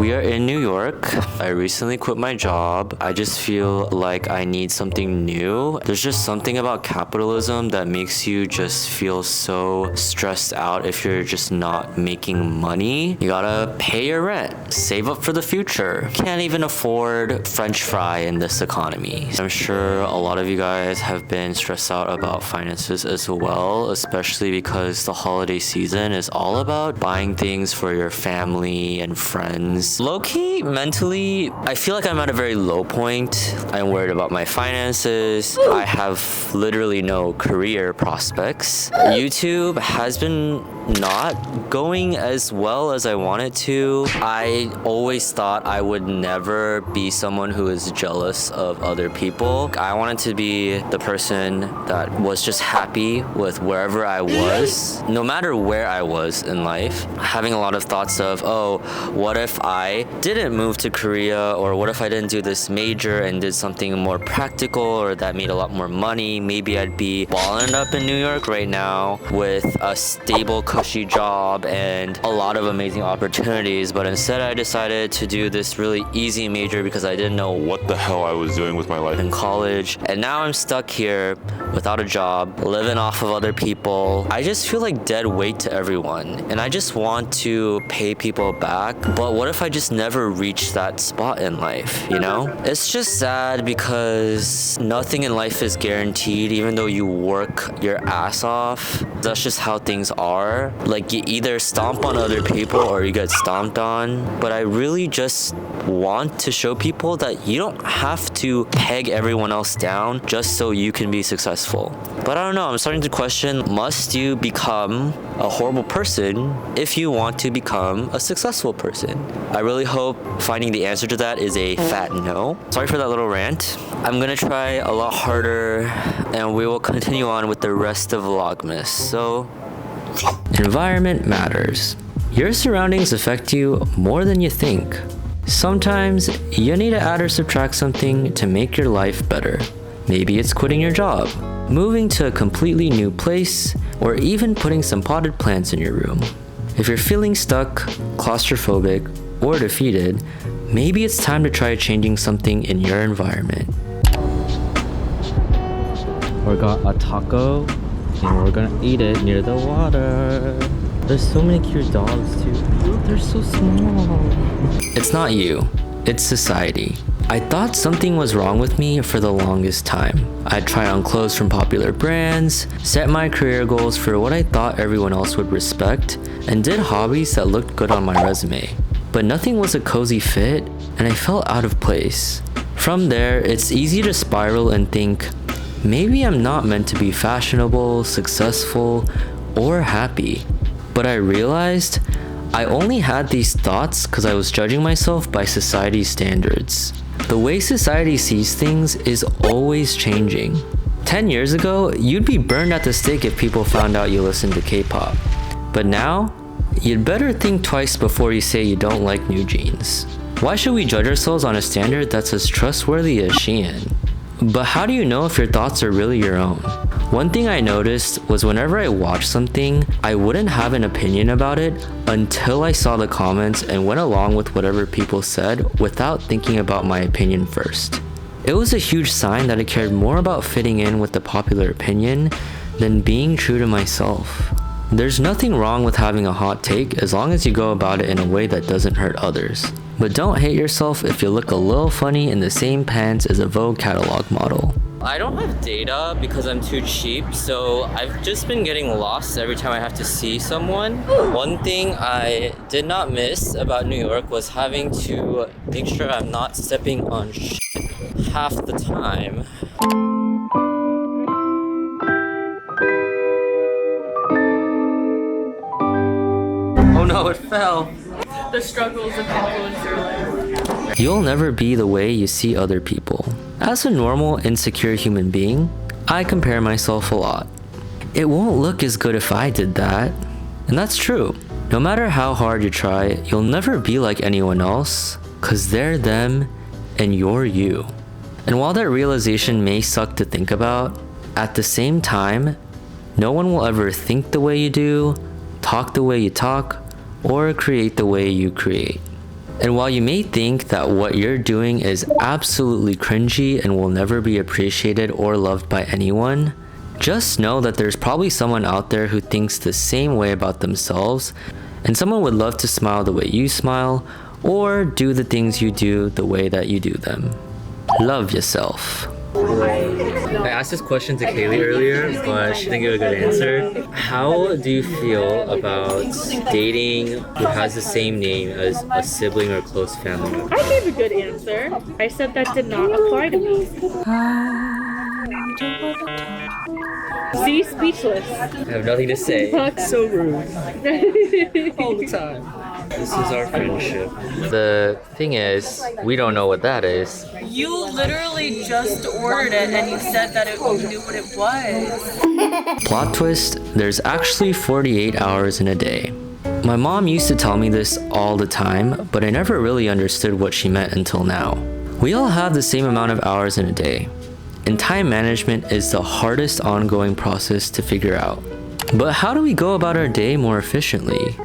We are in New York. I recently quit my job. I just feel like I need something new. There's just something about capitalism that makes you just feel so stressed out if you're just not making money. You gotta pay your rent, save up for the future. Can't even afford French fry in this economy. I'm sure a lot of you guys have been stressed out about finances as well, especially because the holiday season is all about buying things for your family and friends. Low-key, mentally, I feel like I'm at a very low point. I'm worried about my finances. I have literally no career prospects. YouTube has been not going as well as I wanted to. I always thought I would never be someone who is jealous of other people. I wanted to be the person that was just happy with wherever I was, no matter where I was in life. Having a lot of thoughts of, oh, what if I didn't move to Korea, or what if I didn't do this major and did something more practical or that made a lot more money? Maybe I'd be balling up in New York right now with a stable, cushy job and a lot of amazing opportunities, but instead I decided to do this really easy major because I didn't know what the hell I was doing with my life in college, and now I'm stuck here without a job, living off of other people. I just feel like dead weight to everyone, and I just want to pay people back, but what if I just never reach that spot in life, you know? It's just sad because nothing in life is guaranteed, even though you work your ass off. That's just how things are. Like, you either stomp on other people or you get stomped on. But I really just want to show people that you don't have to peg everyone else down just so you can be successful. But I don't know, I'm starting to question, must you become a horrible person if you want to become a successful person? I really hope finding the answer to that is a fat no. Sorry for that little rant. I'm gonna try a lot harder, and we will continue on with the rest of Vlogmas. So, environment matters. Your surroundings affect you more than you think. Sometimes you need to add or subtract something to make your life better. Maybe it's quitting your job, moving to a completely new place, or even putting some potted plants in your room. If you're feeling stuck, claustrophobic, or defeated, maybe it's time to try changing something in your environment. We got a taco, and we're gonna eat it near the water. There's so many cute dogs too. They're so small. It's not you, it's society. I thought something was wrong with me for the longest time. I'd try on clothes from popular brands, set my career goals for what I thought everyone else would respect, and did hobbies that looked good on my resume. But nothing was a cozy fit, and I felt out of place. From there, it's easy to spiral and think, maybe I'm not meant to be fashionable, successful, or happy. But I realized I only had these thoughts because I was judging myself by society's standards. The way society sees things is always changing. 10 years ago, you'd be burned at the stake if people found out you listened to K-pop. But now, you'd better think twice before you say you don't like new jeans. Why should we judge ourselves on a standard that's as trustworthy as Shein? But how do you know if your thoughts are really your own? One thing I noticed was whenever I watched something, I wouldn't have an opinion about it until I saw the comments and went along with whatever people said without thinking about my opinion first. It was a huge sign that I cared more about fitting in with the popular opinion than being true to myself. There's nothing wrong with having a hot take as long as you go about it in a way that doesn't hurt others. But don't hate yourself if you look a little funny in the same pants as a Vogue catalog model. I don't have data because I'm too cheap, so I've just been getting lost every time I have to see someone. One thing I did not miss about New York was having to make sure I'm not stepping on shit half the time. Oh no, it fell. The struggles of influencer life. You'll never be the way you see other people. As a normal, insecure human being, I compare myself a lot. It won't look as good if I did that. And that's true. No matter how hard you try, you'll never be like anyone else, cause they're them and you're you. And while that realization may suck to think about, at the same time, no one will ever think the way you do, talk the way you talk, or create the way you create. And while you may think that what you're doing is absolutely cringy and will never be appreciated or loved by anyone, just know that there's probably someone out there who thinks the same way about themselves, and someone would love to smile the way you smile or do the things you do the way that you do them. Love yourself. I asked this question to Kaylee earlier, but she didn't give a good answer. How do you feel about dating who has the same name as a sibling or close family member? I gave a good answer. I said that did not apply to me. See, speechless. I have nothing to say. So rude. All the time. This is our friendship. The thing is, we don't know what that is. You literally just ordered it and you said that you knew what it was. Plot twist, there's actually 48 hours in a day. My mom used to tell me this all the time, but I never really understood what she meant until now. We all have the same amount of hours in a day, and time management is the hardest ongoing process to figure out. But how do we go about our day more efficiently?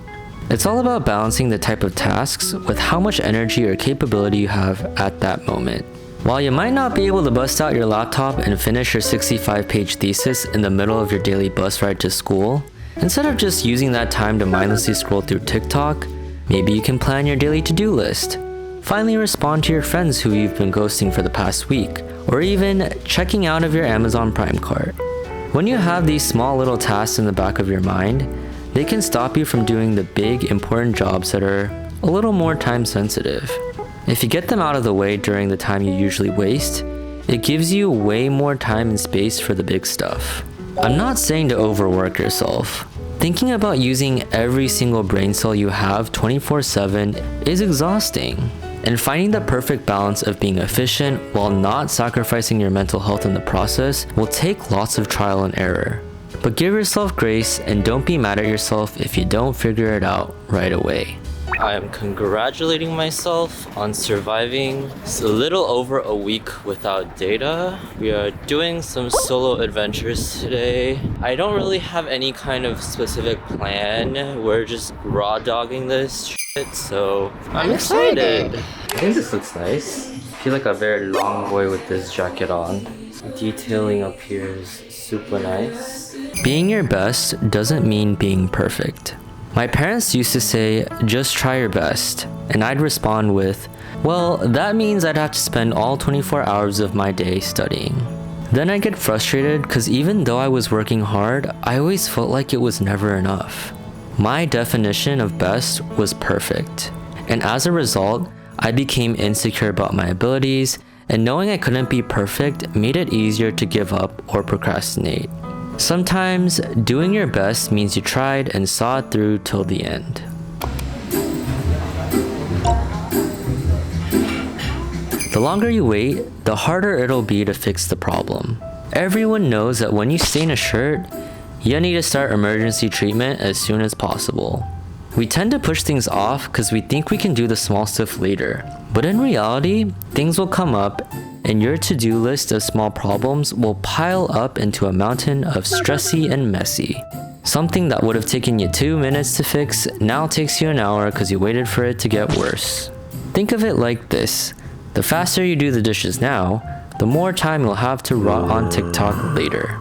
It's all about balancing the type of tasks with how much energy or capability you have at that moment. While you might not be able to bust out your laptop and finish your 65-page thesis in the middle of your daily bus ride to school, instead of just using that time to mindlessly scroll through TikTok, maybe you can plan your daily to-do list. Finally respond to your friends who you've been ghosting for the past week, or even checking out of your Amazon Prime cart. When you have these small little tasks in the back of your mind, they can stop you from doing the big, important jobs that are a little more time sensitive. If you get them out of the way during the time you usually waste, it gives you way more time and space for the big stuff. I'm not saying to overwork yourself. Thinking about using every single brain cell you have 24/7 is exhausting. And finding the perfect balance of being efficient while not sacrificing your mental health in the process will take lots of trial and error. But give yourself grace and don't be mad at yourself if you don't figure it out right away. I am congratulating myself on surviving a little over a week without data. We are doing some solo adventures today. I don't really have any kind of specific plan. We're just raw dogging this shit, so I'm excited. I think this looks nice. I feel like a very long boy with this jacket on. Detailing up here is super nice. Being your best doesn't mean being perfect. My parents used to say, just try your best. And I'd respond with, well, that means I'd have to spend all 24 hours of my day studying. Then I'd get frustrated because even though I was working hard, I always felt like it was never enough. My definition of best was perfect. And as a result, I became insecure about my abilities, and knowing I couldn't be perfect made it easier to give up or procrastinate. Sometimes, doing your best means you tried and saw it through till the end. The longer you wait, the harder it'll be to fix the problem. Everyone knows that when you stain a shirt, you need to start emergency treatment as soon as possible. We tend to push things off because we think we can do the small stuff later. But in reality, things will come up and your to-do list of small problems will pile up into a mountain of stressy and messy. Something that would have taken you 2 minutes to fix now takes you an hour because you waited for it to get worse. Think of it like this. The faster you do the dishes now, the more time you'll have to rot on TikTok later.